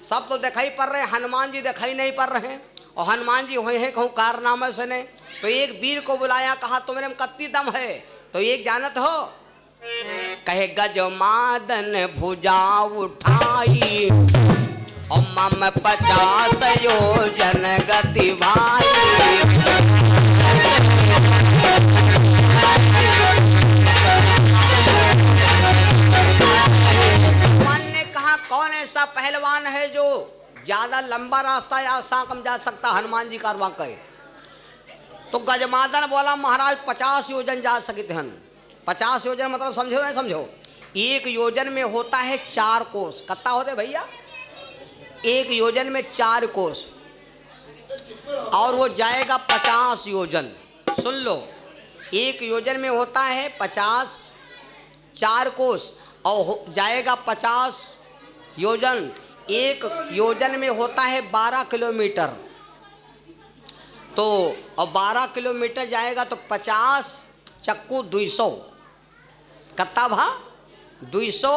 सब तो दिखाई पड़ रहे, हनुमान जी दिखाई नहीं पड़ रहे। और हनुमान जी हुए हैं कहूँ कारनामे से ने। तो एक वीर को बुलाया, कहा तुम्हारे में कत्ती दम है? तो एक जानत हो, कहे गजमादन भुजा उठाई और मम 50 योजन गति भाई। भगवान ने कहा कौन ऐसा पहलवान है जो ज्यादा लंबा रास्ता या कम जा सकता? हनुमान जी कारवा कहे। तो गजमादन बोला महाराज 50 योजन जा सकते हैं। 50 योजन मतलब समझो नहीं समझो, एक योजन में होता है 4 कोस। कितना होते भैया? एक योजन में 4 कोस, और वो जाएगा 50 योजन। सुन लो, एक योजन में होता है 50 4 कोस और जाएगा 50 योजन। एक योजन में होता है 12 किलोमीटर। तो और 12 किलोमीटर जाएगा तो 50 चक्कू 200, कितना भा 200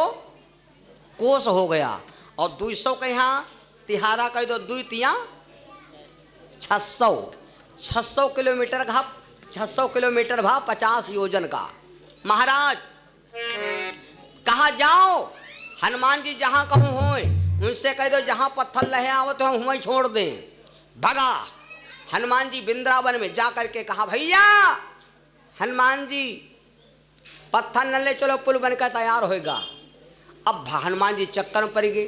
कोस हो गया। और 200 के यहाँ तिहारा कह दो, 2 तिया 600 किलोमीटर का 600 किलोमीटर भा 50 योजन का। महाराज कहा जाओ, हनुमान जी जहाँ कहूँ हो उनसे कह दो जहाँ पत्थर लहे आवत हो वहीं छोड़ दें। भगा हनुमान जी वृंदावन में जा करके कहा भैया हनुमान जी पत्थर न ले चलो, पुल बनकर तैयार होएगा। अब हनुमान जी चक्कर में पड़ गए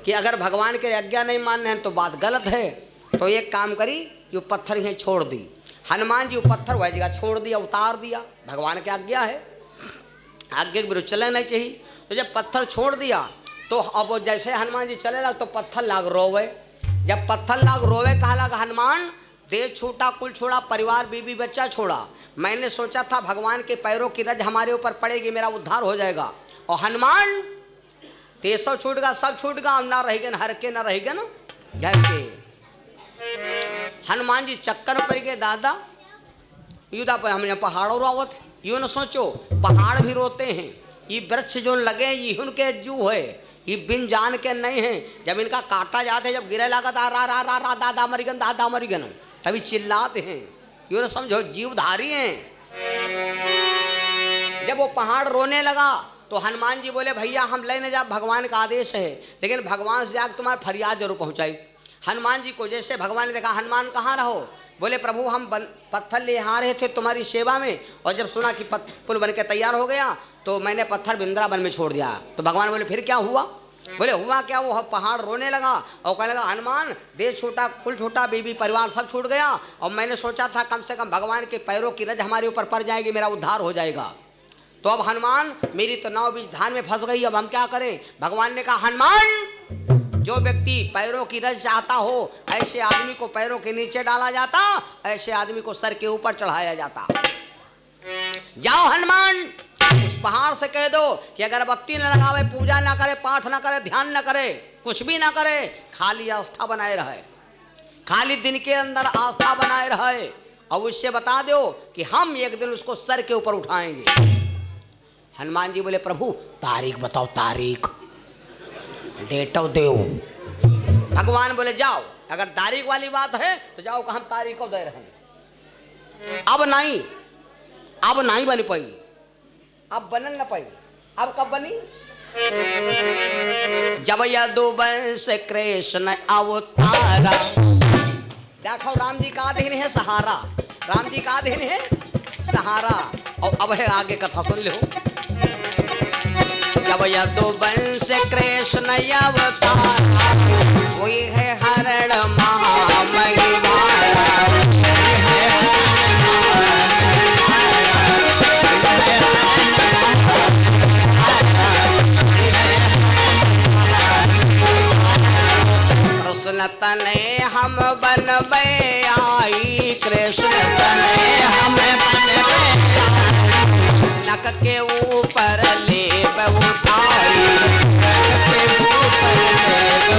कि अगर भगवान के आज्ञा नहीं मान रहे हैं तो बात गलत है। तो एक काम करी, जो पत्थर ही छोड़ दी। हनुमान जी वो पत्थर वह जगह छोड़ दिया, उतार दिया। भगवान की आज्ञा है, आज्ञा के विरुद्ध चलना नहीं चाहिए। तो जब पत्थर छोड़ दिया तो अब जैसे हनुमान जी चले लग तो पत्थर लाग रोवे। जब पत्थर लाग रोवे कहा लगा हनुमान देश छूटा, कुल छोड़ा, परिवार बीबी बच्चा छोड़ा। मैंने सोचा था भगवान के पैरों की रज हमारे ऊपर पड़ेगी, मेरा उद्धार हो जाएगा। और हनुमान देशों छूट गया, सब छूट गया, हम ना रहेगा न हर के ना रहेगा ना घर के। हनुमान जी चक्कर पड़ गए। दादा युद्धा पर हमने पहाड़ों रोवत, यूँ न सोचो पहाड़ भी रोते हैं। ये वृक्ष जो लगे ये उनके जू है, ये बिन जान के नहीं है। जब इनका काटा जाते, जब गिरे लगा था रा रा रा रा दादा मरिगन दादा मरिगन, तभी चिल्लाते हैं। यूँ न समझो जीवधारी हैं। जब वो पहाड़ रोने लगा तो हनुमान जी बोले भैया हम ले न जा, भगवान का आदेश है, लेकिन भगवान से जाकर तुम्हारी फरियाद जरूर पहुँचाई। हनुमान जी को जैसे भगवान ने देखा, हनुमान कहाँ रहो? बोले प्रभु हम पत्थर ले आ रहे थे तुम्हारी सेवा में, और जब सुना कि पुल बन के तैयार हो गया तो मैंने पत्थर वृंदावन में छोड़ दिया। तो भगवान बोले फिर क्या हुआ? बोले हुआ क्या, वो पहाड़ रोने लगा और कहने लगा हनुमान देश छूटा, कुल छूटा, बीबी परिवार सब छूट गया, और मैंने सोचा था कम से कम भगवान के पैरों की रज हमारे ऊपर पड़ जाएगी, मेरा उद्धार हो जाएगा। तो अब हनुमान मेरी तो नाव बीच धान में फंस गई, अब हम क्या करें? भगवान ने कहा हनुमान जो व्यक्ति पैरों की रज चाहता हो ऐसे आदमी को पैरों के नीचे डाला जाता, ऐसे आदमी को सर के ऊपर चढ़ाया जाता। जाओ हनुमान उस पहाड़ से कह दो कि अगरबत्ती न लगावे, पूजा ना करे, पाठ ना करे, ध्यान ना करे, कुछ भी ना करे, खाली आस्था बनाए रहे, खाली दिन के अंदर आस्था बनाए रहे। और उससे बता दो कि हम एक दिन उसको सर के ऊपर उठाएंगे। हनुमान जी बोले प्रभु तारीख बताओ, तारीख डेट ऑफ दो। भगवान बोले जाओ, अगर तारीख वाली बात है तो जाओ कि हम तारीख दे रहे हैं। अब नहीं बन पाई, अब बनन न पाई। अब कब बनी? जब यदुवंश कृष्ण अवतारा। देखो राम जी का अधीन है सहारा, राम जी का अधीन है सहारा। और अब है आगे कथा सुन लो। जब यदुवंश कृष्ण अवतारा, कोई है हरण महामहिमा। कृष्ण तने हम बनबे आई, कृष्ण तने हम बनबे नक के ऊपर ले उठाई, नक के ऊपर ले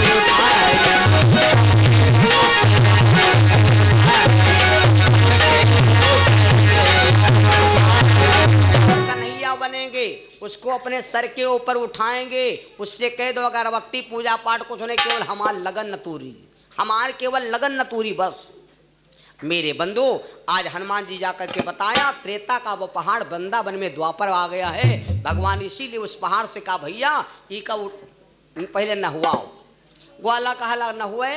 उठाई। कन्हैया बनेंगे, उसको अपने सर के ऊपर उठाएंगे, उससे कह दो अगर भक्ति पूजा पाठ कुछ नहीं, केवल हमार लगन न तूरी, हमार केवल लगन न तूरी बस। मेरे बंधु आज हनुमान जी जाकर के बताया त्रेता का वो पहाड़ वृंदावन में द्वापर आ गया है। भगवान इसीलिए उस पहाड़ से कहा भैया ई का पहले न हुआ ग्वाला कहा न हुए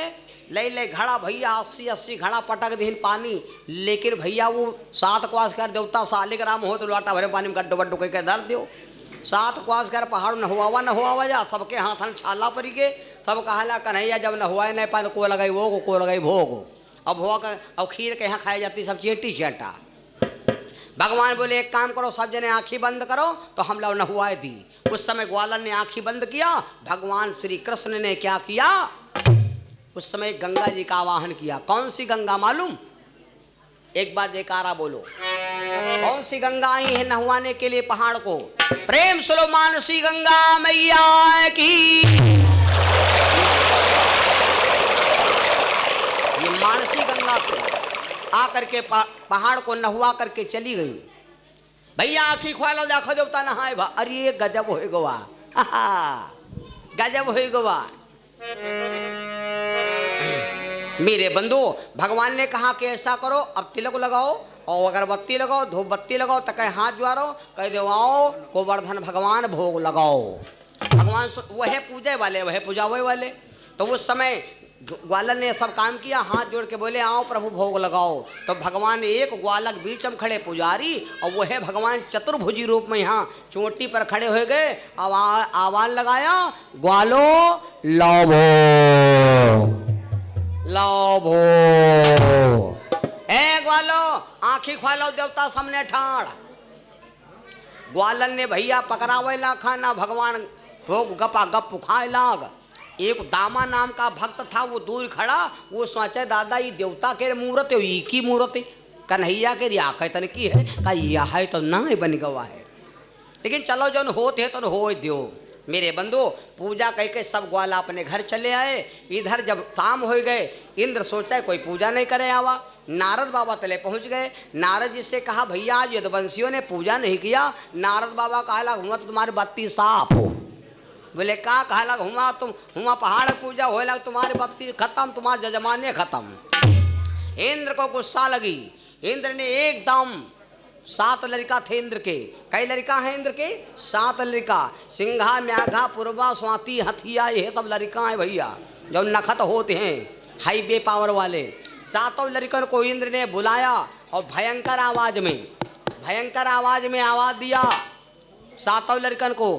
ले घड़ा भैया 80 घड़ा पटक दीन पानी, लेकिन भैया वो 7 क्वास कर देवता सालिग्राम हो तो लोटा भरे पानी में गड्ढो बड्डो कह धर दो। 7 क्वास कर पहाड़ न हुआ जा, सबके हाथन छाला पड़ी के सब कहला कन्हैया जब न हुआ नहीं पाए तो को लगाई भोग, को लगाई भोग। अब भोग अब खीर के यहाँ खाई जाती सब चेटी चेटा। भगवान बोले एक काम करो सब जने आंखें बंद करो, तो हम लोग न हुआ दी। उस समय ग्वालन ने आंखें बंद किया, भगवान श्री कृष्ण ने क्या किया, उस समय गंगा जी का आवाहन किया। कौन सी गंगा मालूम? एक बार जयकारा बोलो। कौन सी गंगा आई है नहवाने के लिए पहाड़ को? प्रेम सुनो मानसी गंगा मैया की। ये मानसी गंगा थी, आकर के पहाड़ को नहवा करके चली गई। भैया आखी ख्वालो देखो देवता नहाए भा, अरे गजब हो गवा, गजब हो गवा। मेरे बंधु भगवान ने कहा कि ऐसा करो अब तिलक लगाओ और अगरबत्ती लगाओ, धूप बत्ती लगाओ, तक हाथ ज्वारो, कह दो आओ गोवर्धन भगवान भोग लगाओ। भगवान वह पूजे वाले वह पुजावे वाले। तो उस समय ग्वालन ने सब काम किया, हाथ जोड़ के बोले आओ प्रभु भोग लगाओ। तो भगवान एक ग्वालक बीच में खड़े पुजारी और वह भगवान चतुर्भुजी रूप में यहाँ चोटी पर खड़े हो गए। आवाज लगाया ग्वालो लाभो लाभो, ए ग्वालो आंखी ख्वालो देवता सामने ठाड़। ग्वालन ने भैया पकड़ावेला खाना, भगवान भोग गपा गप खाए लाग। एक दामा नाम का भक्त था, वो दूर खड़ा, वो सोचे दादा ये देवता के मूर्त है, ये की मूर्त है, कन्हैया के रिया तन की है, का यह है तो ना बन गवा है, लेकिन चलो जो होते तो हो दो। मेरे बंधु पूजा कह के सब ग्वाला अपने घर चले आए। इधर जब शाम हो गए, इंद्र सोचा कोई पूजा नहीं करे आवा। नारद बाबा तले पहुंच गए। नारद जी से कहा भैया आज यदुवंशियों ने पूजा नहीं किया। नारद बाबा कहा हुआ तो तुम्हारी बत्ती साफ हो। बोले का कहा लग हुआ तुम हुआ पहाड़ पूजा हो लग तुम्हारी बत्ती खत्म, तुम्हारे जजमाने खत्म। इंद्र को गुस्सा लगी। इंद्र ने एकदम 7 लड़का थे इंद्र के। कई लड़का है इंद्र के? 7 लड़का। सिंघा म्याघा पूर्वा स्वाति हथिया, ये सब लड़का है भैया जो नखत होते हैं हाईवे पावर वाले। 7 लड़कन को इंद्र ने बुलाया और भयंकर आवाज में आवाज दिया 7 लड़कन को,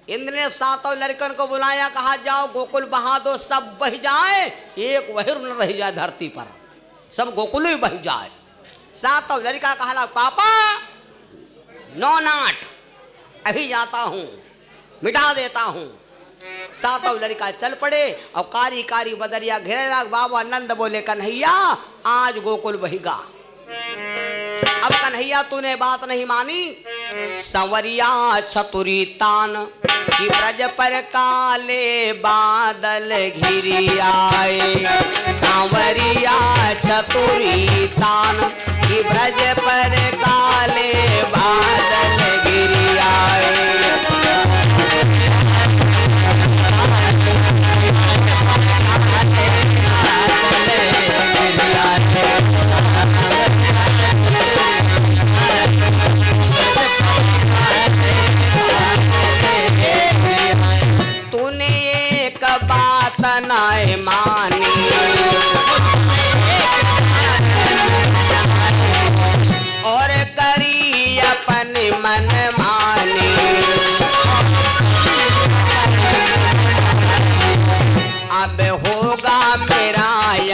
इंद्र ने 7 लड़कन को बुलाया, कहा जाओ गोकुल बहा दो, सब बह जाए, एक वहीर न रह जाए धरती पर, सब गोकुल ही बह जाए। 7 लड़का कहा पापा नो नाट, अभी जाता हूं, मिटा देता हूं। 7 लड़का चल पड़े और कारी कारी बदरिया घेरे लग। बाबा नंद बोले कन्हैया आज गोकुल बहेगा। अब कन्हैया तूने बात नहीं मानी। संवरिया चतुरी तान कि ब्रज पर काले बादल घिरी आए। सांवरिया चतुरी तान कि ब्रज पर काले बादल घिरी आए। तूने एक बात नहीं मानी, और करी अपन मन मानी। अब होगा मेरा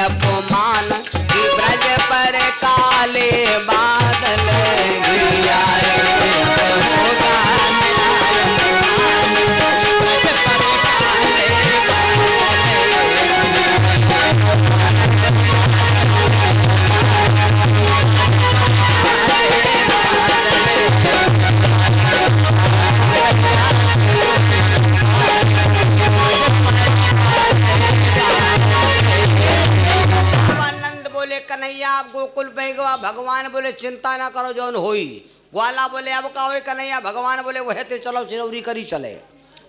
अपमान कि ब्रज पर काले बादल घिरी आए। होगा मेरा अपमान आप गोकुल पे गवा। भगवान बोले चिंता ना करो जौन होई। ग्वाला बोले अब का होई कन्हैया। भगवान बोले वह ते चलो चिरौरी करी चले,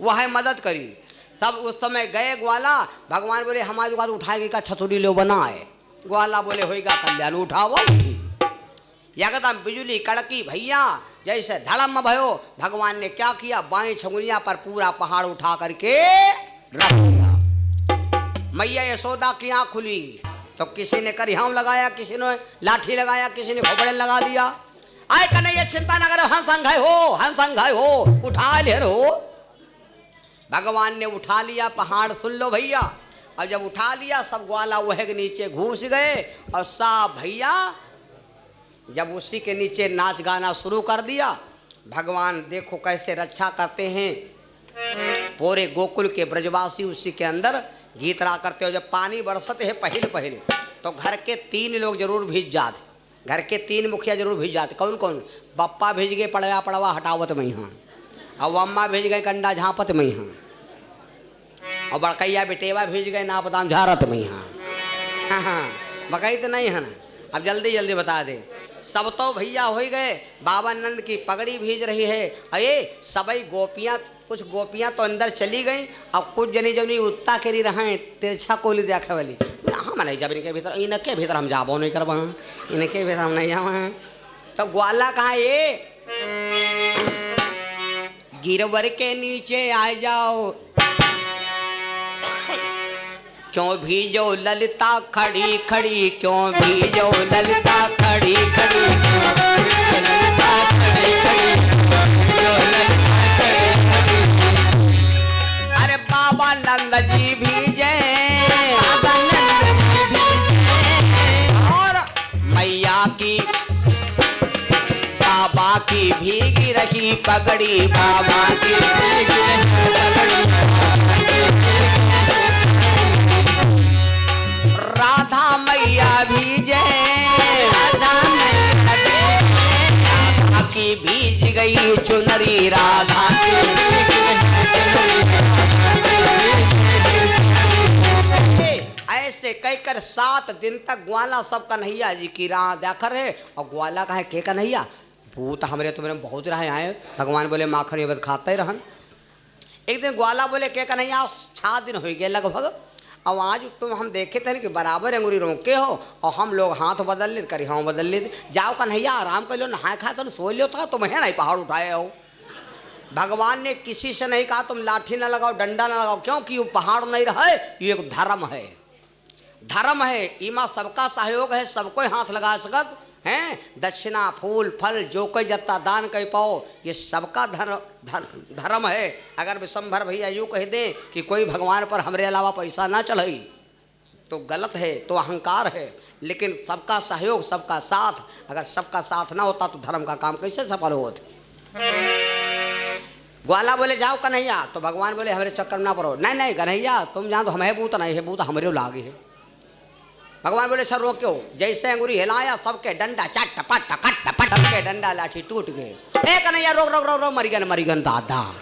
वह है मदद करी। तब उस समय गए ग्वाला। भगवान बोले हमारी बात उठाएगी का छतुरी लो बनाए। ग्वाला बोले होएगा कल्याण उठाओ। एकदम बिजली कड़की भैया जैसे धड़म भयो। भगवान ने क्या किया, बाएं छंगुनिया पर पूरा पहाड़ उठा करके रख दिया। मैया यशोदा की आंख खुली तो किसी ने करिहाम लगाया, किसी ने लाठी लगाया, किसी ने खोपड़े लगा दिया। आए कन्हैया चिंता न करो, हंसंघाई हो, हंसंघाई हो, उठा ले हो। भगवान ने उठा लिया पहाड़। सुन लो भैया, और जब उठा लिया सब ग्वाला वह के नीचे घुस गए और सब भैया जब उसी के नीचे नाच गाना शुरू कर दिया। भगवान देखो कैसे रक्षा करते हैं। पूरे गोकुल के ब्रजवासी उसी के अंदर गीत रा करते हो। जब पानी बरसते है पहले पहले तो घर के 3 लोग जरूर भीज जाते, घर के 3 मुखिया जरूर भीज जाते। कौन कौन? पप्पा भेज गए पड़वा पड़वा हटावत में यहाँ, और अम्मा भेज गए कंडा झाँपत में यहाँ, और बड़कैया बेटेवा भेज गए नापदाम झारत में यहाँ। हाँ हाँ बकई तो नहीं है ना। अब जल्दी जल्दी बता दे। सब तो भैया हो ही गए। बाबा नंद की पगड़ी भीज रही है। अरे सबई गोपियाँ, कुछ गोपियाँ तो अंदर चली गई और कुछ जनी जनी उत्ता करी रहे तिरछा कोली देखे वाली। हम नहीं जब इनके भीतर, इनके भीतर हम जाबो नहीं करवा, इनके भीतर हम नहीं जावा। तो ग्वाला कहा ये गिरवर के नीचे आ जाओ, क्यों भीजो ललिता खड़ी खड़ी, क्यों भीजो ललिता खड़ी खड़ी, ललिता खड़ी खड़ी, अरे बाबा नंद जी भीजे, और मैया की बाबा की भीगी रही पगड़ी, बाबा की भीगी रही पगड़ी। राधा मैया भीजे, राधा मैया की भीज गई चुनरी, राधा ऐसे कहकर 7 दिन तक ग्वाला सब कन्हैया जी की राह देखा रहे। और ग्वाला कहे के कन्हैया भूत हमरे तुम्हें बहुत रहे आए। भगवान बोले माखन ये बद खाता ही रहन। एक दिन ग्वाला बोले के कन्हैया 6 दिन हो गए लगभग, और आज तुम हम देखे थे कि बराबर अंगुरी रोके हो और हम लोग हाथ बदल लेते करी हाँ बदल लेते। जाओ कन्हैया आराम कर लो, नहाए खाए तो सो लो था, तुम्हें नहीं पहाड़ उठाए हो। भगवान ने किसी से नहीं कहा तुम लाठी ना लगाओ, डंडा ना लगाओ, क्योंकि वो पहाड़ नहीं रहे, ये एक धर्म है। धर्म है, इमा सबका सहयोग है, सबको हाथ लगा सकत हैं। दक्षिणा फूल फल जो कोई जत्ता दान कह पाओ, ये सबका धर्म है। अगर विशंभर भैया यूँ कह दें कि कोई भगवान पर हमरे अलावा पैसा ना चढ़ाई तो गलत है, तो अहंकार है। लेकिन सबका सहयोग सबका साथ, अगर सबका साथ ना होता तो धर्म का काम कैसे सफल होता। ग्वाला बोले जाओ कन्हैया, तो भगवान बोले हमारे चक्कर ना पड़ो। नहीं नहीं कन्हैया तुम जान तो हमें बूत नहीं है, बूत हमारे लागे है। भगवान बोले सर रोक्यो। जैसे अंगुरी हिलाया सबके डंडा चट पट कट पट के डंडा लाठी टूट गए। ए कन्हैया रोक रोक रोक रोक मरिगन दादा,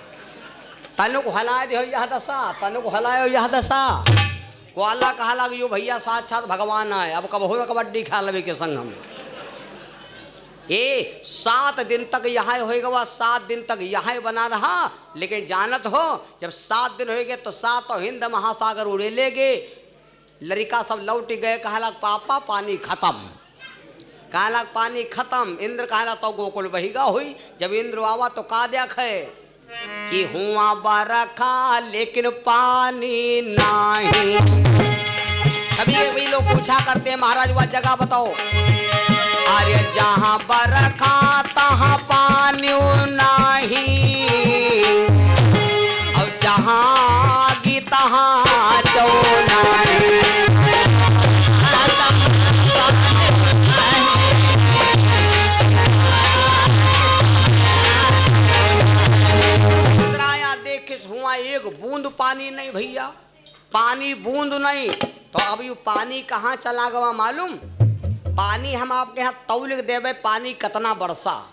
तनु को हलाए दे यह दशा, तनु को हलाए यह दशा। ग्वाला कहा लग यो भैया साक्षात भगवान आए, अब कब हो कबड्डी खा लबे के संग हम। ये 7 दिन तक यहाँ होएगा, 7 दिन तक यहाँ बना रहा। लेकिन जानत हो जब 7 दिन होएगे तो 7 हिंद महासागर उड़े लेगे। लड़का सब लौट गए, कहलक पापा पानी खत्म, कहलक पानी खत्म। इंद्र कहला तो गोकुल बहिगा हुई। जब इंद्र आवा तो का देखे कि हुआ बरखा लेकिन पानी नहीं। कभी लोग पूछा करते हैं महाराज वह जगह बताओ। अरे जहाँ बरखा तहाँ पानी नहीं, और जहाँ गी तहाँ चौ नहीं। हुआ एक बूंद पानी नहीं भैया, पानी बूंद नहीं। तो अब ये पानी कहाँ चला गया मालूम? पानी हम आपके यहाँ तौल देवे पानी कितना बरसा।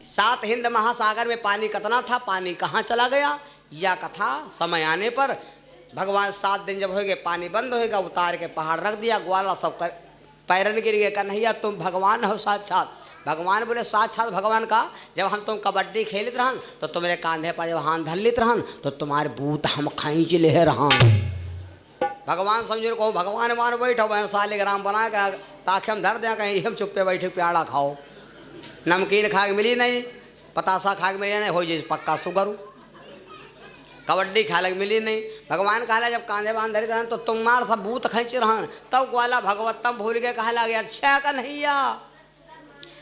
7 हिंद महासागर में पानी कितना था, पानी कहाँ चला गया। यह कथा समय आने पर भगवान 7 दिन जब होगे पानी बंद होएगा, उतार के पहाड़ रख दिया। ग्वाला सब कर पैरन गिर गए। कन्हैया तुम भगवान हो साक्षात। भगवान बोले साक्षात भगवान का, जब हम तुम कबड्डी खेलते रहन तो तुम्हारे कांधे पर जब हाथ धर लेते रहन तो तुम्हारे बूत हम खींच ले रहा। भगवान समझो को भगवान मान बैठो वह सालिग्राम बना के ताकि हम धर दें, कहीं हम चुप्पे बैठे प्याड़ा खाओ, नमकीन खा के मिली नहीं, पतासा खा के मिली नहीं, हो जाए पक्का शुगर, कबड्डी खा लग मिली नहीं। भगवान कहा जब कांधे बांध धरी रहन तो तुम मार था बूत खींच रहन, तब ग्वाला भगवत्तम भूल के कहा लगे अच्छा कन्हैया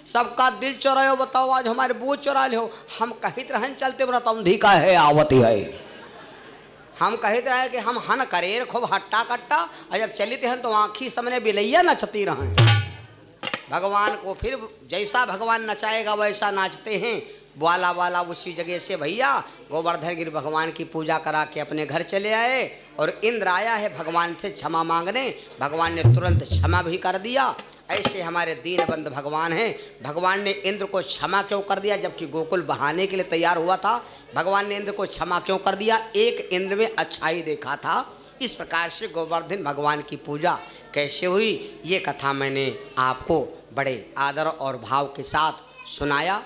सबका दिल चोरायो, बताओ आज हमारे बूत चोरा ले हो। हम कहित रहन चलते व्रतमधी का है आवती है, हम कहित रहे कि हम हन करेर खूब हट्टा कट्टा, और जब चलित हन तो आँखी सामने बिलैया नचती रहें। भगवान को फिर जैसा भगवान नचाएगा वैसा नाचते हैं। वाला वाला उसी जगह से भैया गोवर्धन गिरि भगवान की पूजा करा के अपने घर चले आए, और इंद्र आया है भगवान से क्षमा मांगने, भगवान ने तुरंत क्षमा भी कर दिया। ऐसे हमारे दीनबंध भगवान हैं। भगवान ने इंद्र को क्षमा क्यों कर दिया, जबकि गोकुल बहाने के लिए तैयार हुआ था। भगवान ने इंद्र को क्षमा क्यों कर दिया, एक इंद्र में अच्छाई देखा था। इस प्रकार से गोवर्धन भगवान की पूजा कैसे हुई, ये कथा मैंने आपको बड़े आदर और भाव के साथ सुनाया।